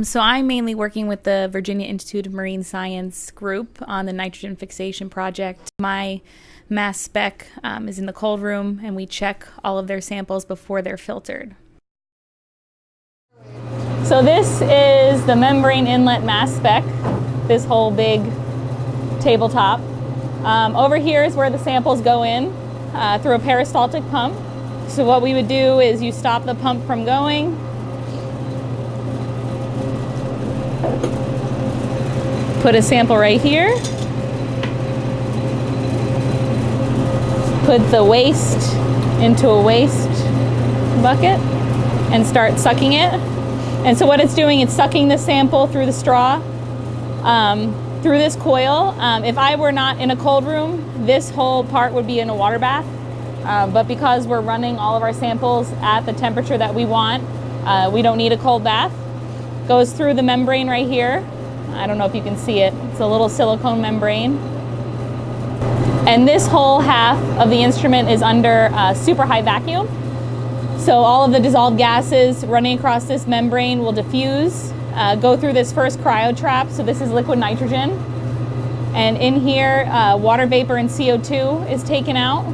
So I'm mainly working with the Virginia Institute of Marine Science group on the nitrogen fixation project. My mass spec is in the cold room, and we check all of their samples before they're filtered. So this is the membrane inlet mass spec, this whole big tabletop. Over here is where the samples go in through a peristaltic pump. So what we would do is you stop the pump from going, put a sample right here, put the waste into a waste bucket and start sucking it. And so what it's doing, it's sucking the sample through the straw, through this coil. If I were not in a cold room, this whole part would be in a water bath. But because we're running all of our samples at the temperature that we want, we don't need a cold bath. Goes through the membrane right here. I don't know if you can see it. It's a little silicone membrane. And this whole half of the instrument is under super high vacuum. So all of the dissolved gases running across this membrane will diffuse, go through this first cryo trap. So this is liquid nitrogen. And in here, water vapor and CO2 is taken out.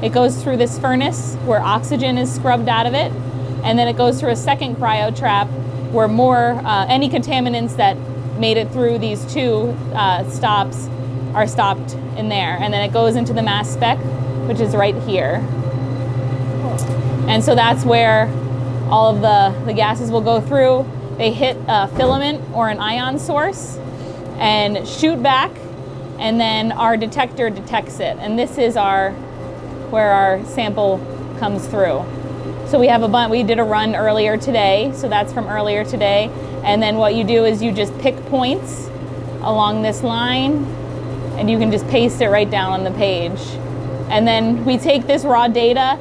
It goes through this furnace where oxygen is scrubbed out of it. And then it goes through a second cryo trap where any contaminants that made it through these two stops are stopped in there. And then it goes into the mass spec, which is right here. And so that's where all of the gases will go through. They hit a filament or an ion source and shoot back, and then our detector detects it. And this is where our sample comes through. So we did a run earlier today, so that's from earlier today. And then what you do is you just pick points along this line, and you can just paste it right down on the page. And then we take this raw data,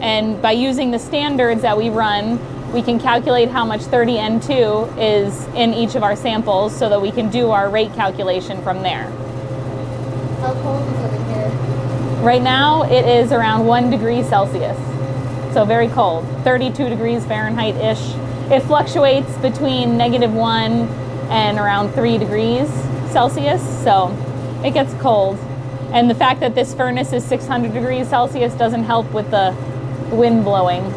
and by using the standards that we run, we can calculate how much 30N2 is in each of our samples so that we can do our rate calculation from there. How cold is it in here? Right now it is around 1 degree Celsius. So very cold, 32 degrees Fahrenheit-ish. It fluctuates between -1 and around 3 degrees Celsius, so it gets cold. And the fact that this furnace is 600 degrees Celsius doesn't help with the wind blowing.